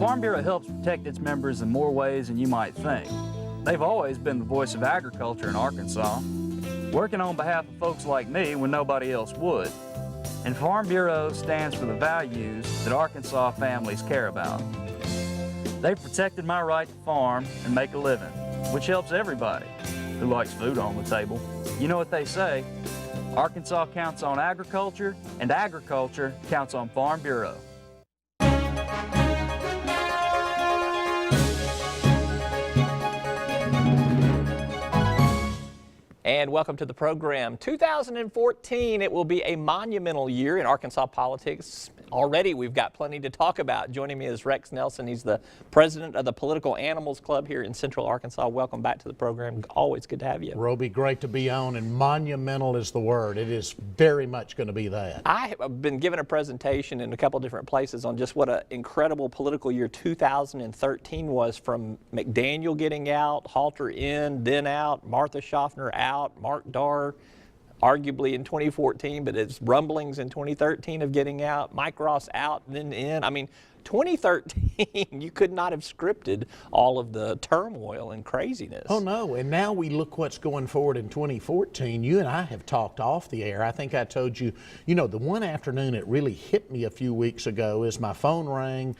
Farm Bureau helps protect its members in more ways than you might think. They've always been the voice of agriculture in Arkansas, working on behalf of folks like me when nobody else would. And Farm Bureau stands for the values that Arkansas families care about. They've protected my right to farm and make a living, which helps everybody who likes food on the table. You know what they say, Arkansas counts on agriculture, and agriculture counts on Farm Bureau. And welcome to the program. 2014, it will be a monumental year in Arkansas politics. Already we've got plenty to talk about. Joining me is Rex Nelson. He's the president of the Political Animals Club here in Central Arkansas. Welcome back to the program. Always good to have you. Roby, great to be on, and monumental is the word. It is very much going to be that. I have been given a presentation in a couple different places on just what an incredible political year 2013 was, from McDaniel getting out, Halter in, then out, Martha Schaffner out, Mark Darr arguably in 2014, but it's rumblings in 2013 of getting out, Mike Ross out, then in. I mean, 2013, you could not have scripted all of the turmoil and craziness. Oh, no, and now we look what's going forward in 2014. You and I have talked off the air. I think I told you, you know, the one afternoon it really hit me a few weeks ago is my phone rang,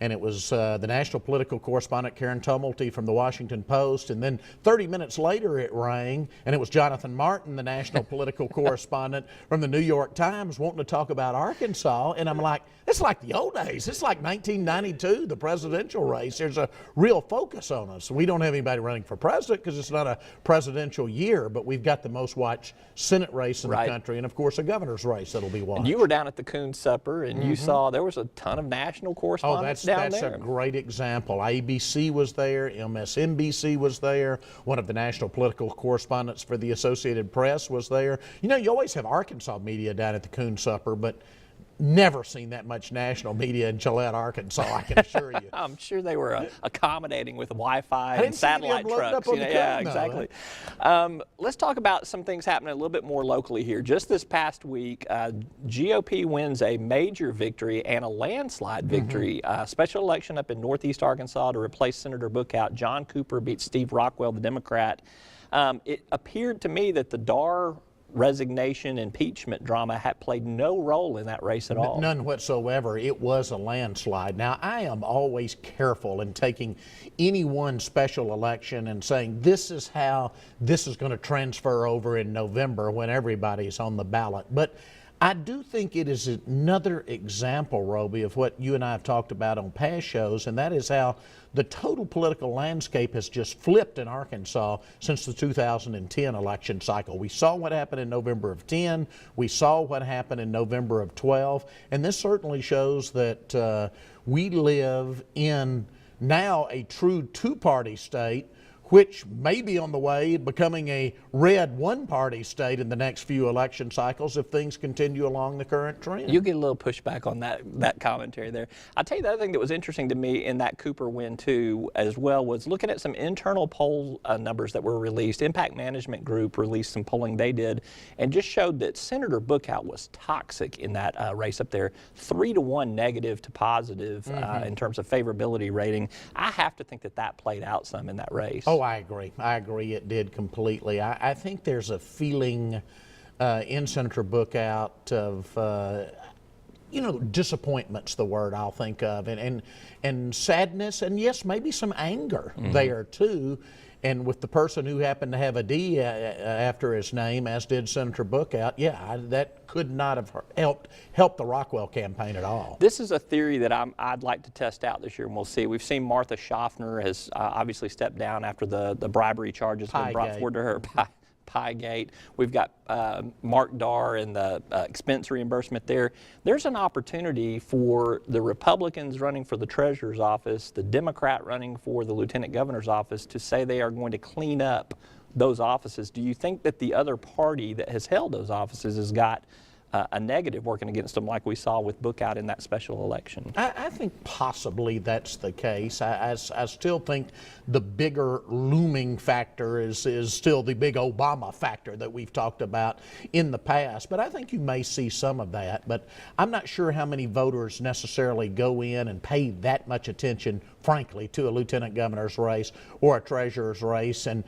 and it was the national political correspondent Karen Tumulty from the Washington Post, and then 30 minutes later it rang, and it was Jonathan Martin, the national political correspondent from the New York Times, wanting to talk about Arkansas, and I'm like, it's like the old days. It's like 1992, the presidential race. There's a real focus on us. We don't have anybody running for president because it's not a presidential year, but we've got the most watched Senate race in the country, and of course a governor's race that'll be watched. And you were down at the Coon Supper, and you saw there was a ton of national correspondents down there. That's a great example. ABC was there, MSNBC was there, one of the national political correspondents for the Associated Press was there. You know, you always have Arkansas media down at the Coon Supper, but never seen that much national media in Gillette, Arkansas, I can assure you. I'm sure they were accommodating with Wi-Fi and satellite trucks. Yeah, exactly. Let's talk about some things happening a little bit more locally here. Just this past week, GOP wins a major victory and a landslide victory. Special election up in Northeast Arkansas to replace Senator Bookout. John Cooper beat Steve Rockwell, the Democrat. It appeared to me that the Darr resignation impeachment drama had played no role in that race at all. None whatsoever. It was a landslide. Now, I am always careful in taking any one special election and saying this is how this is going to transfer over in November when everybody's on the ballot. But I do think it is another example, Roby, of what you and I have talked about on past shows, and that is how the total political landscape has just flipped in Arkansas since the 2010 election cycle. We saw what happened in November of 10. We saw what happened in November of 12. And this certainly shows that we live in now a true two-party state, which may be on the way becoming a red one-party state in the next few election cycles if things continue along the current trend. You get a little pushback on that commentary there. I'll tell you the other thing that was interesting to me in that Cooper win too as well was looking at some internal poll numbers that were released. Impact Management Group released some polling they did and just showed that Senator Bookout was toxic in that race up there. 3-to-1 negative to positive in terms of favorability rating. I have to think that that played out some in that race. Oh, I agree. I agree it did completely. I think there's a feeling in Senator Bookout of, you know, disappointment's the word I'll think of, and sadness, and yes, maybe some anger there too. And with the person who happened to have a D after his name, as did Senator Bookout, yeah, that could not have helped the Rockwell campaign at all. This is a theory that I'd like to test out this year, and we'll see. We've seen Martha Schaffner has obviously stepped down after the bribery charges been brought forward to her. Piegate. We've got Mark Darr and the expense reimbursement there. There's an opportunity for the Republicans running for the treasurer's office, the Democrat running for the lieutenant governor's office to say they are going to clean up those offices. Do you think that the other party that has held those offices has got a negative working against them like we saw with Bookout in that special election? I think possibly that's the case. I still think the bigger looming factor is still the big Obama factor that we've talked about in the past. But I think you may see some of that. But I'm not sure how many voters necessarily go in and pay that much attention, frankly, to a lieutenant governor's race or a treasurer's race. And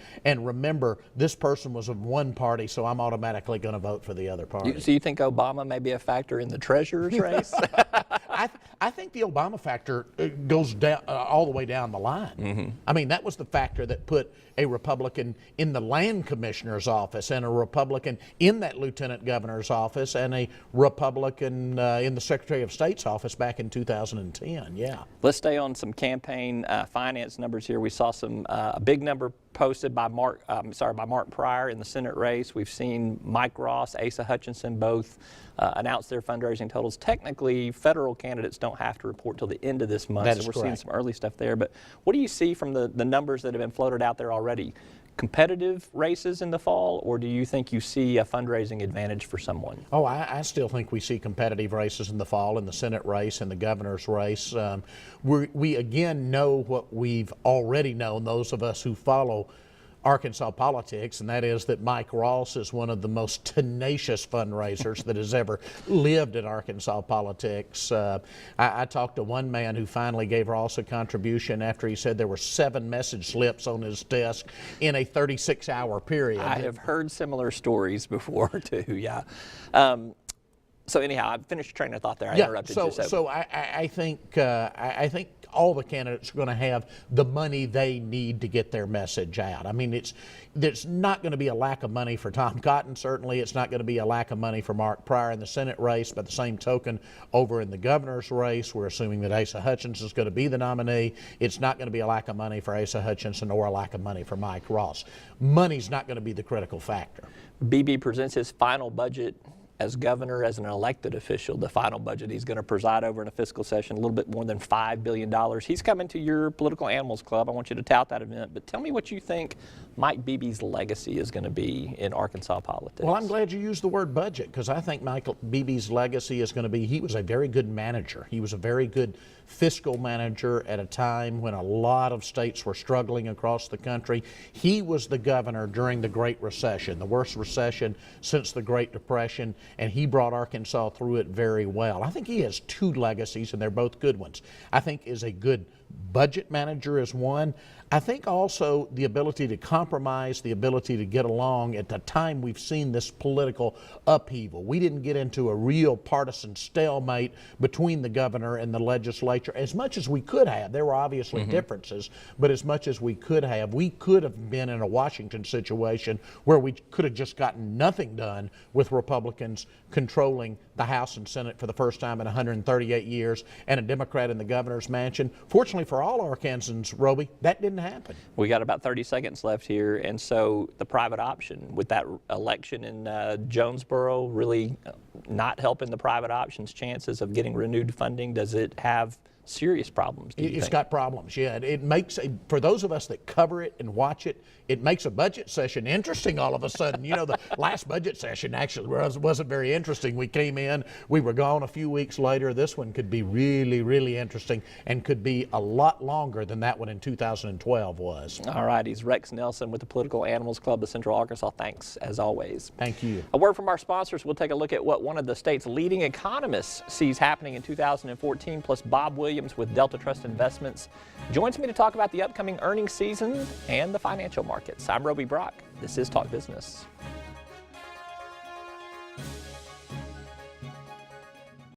remember, this person was of one party, so I'm automatically going to vote for the other party. So you think Obama may be a factor in the treasurer's race? I think the Obama factor goes down all the way down the line. Mm-hmm. I mean, that was the factor that put a Republican in the land commissioner's office and a Republican in that lieutenant governor's office and a Republican in the Secretary of State's office back in 2010. Yeah. Let's stay on some campaign finance numbers here. We saw some a big number posted by Mark Pryor in the Senate race. We've seen Mike Ross, Asa Hutchinson both announce their fundraising totals. Technically, federal candidates don't have to report till the end of this month, so we're seeing some early stuff there. But what do you see from the numbers that have been floated out there already? Competitive races in the fall, or do you think you see a fundraising advantage for someone? Oh, I still think we see competitive races in the fall, in the Senate race and the governor's race. We again know what we've already known, those of us who follow Arkansas politics, and that is that Mike Ross is one of the most tenacious fundraisers that has ever lived in Arkansas politics. I talked to one man who finally gave Ross a contribution after he said there were 7 message slips on his desk in a 36-hour period. I have heard similar stories before too, yeah. So anyhow, I finished your train of thought there. I interrupted you. So I think all the candidates are going to have the money they need to get their message out. I mean, there's not going to be a lack of money for Tom Cotton, certainly. It's not going to be a lack of money for Mark Pryor in the Senate race. By the same token, over in the governor's race, we're assuming that Asa Hutchinson is going to be the nominee. It's not going to be a lack of money for Asa Hutchinson or a lack of money for Mike Ross. Money's not going to be the critical factor. Beebe presents his final budget as governor, as an elected official, the final budget he's going to preside over in a fiscal session, a little bit more than $5 billion. He's coming to your Political Animals Club. I want you to tout that event, but tell me what you think Mike Beebe's legacy is going to be in Arkansas politics. Well, I'm glad you used the word budget, because I think Michael Beebe's legacy is going to be he was a very good manager. He was a very good fiscal manager at a time when a lot of states were struggling across the country. He was the governor during the Great Recession, the worst recession since the Great Depression, and he brought Arkansas through it very well. I think he has 2 legacies, and they're both good ones. I think is a good budget manager is one. I think also the ability to compromise, the ability to get along at the time we've seen this political upheaval. We didn't get into a real partisan stalemate between the governor and the legislature as much as we could have. There were obviously differences, but as much as we could have been in a Washington situation where we could have just gotten nothing done with Republicans controlling the House and Senate for the first time in 138 years and a Democrat in the governor's mansion. Fortunately for all Arkansans, Roby, that didn't happen. We got about 30 seconds left here, and so the private option with that election in Jonesboro really not helping the private option's chances of getting renewed funding. Does it have serious problems? It's got problems, yeah. It makes, for those of us that cover it and watch it, it makes a budget session interesting all of a sudden. You know, the last budget session actually wasn't very interesting. We came in, we were gone a few weeks later. This one could be really, really interesting and could be a lot longer than that one in 2012 was. All right, he's Rex Nelson with the Political Animals Club of Central Arkansas. Thanks, as always. Thank you. A word from our sponsors. We'll take a look at what one of the state's leading economists sees happening in 2014, plus Bob Williams with Delta Trust Investments joins me to talk about the upcoming earnings season and the financial markets. I'm Roby Brock. This is Talk Business.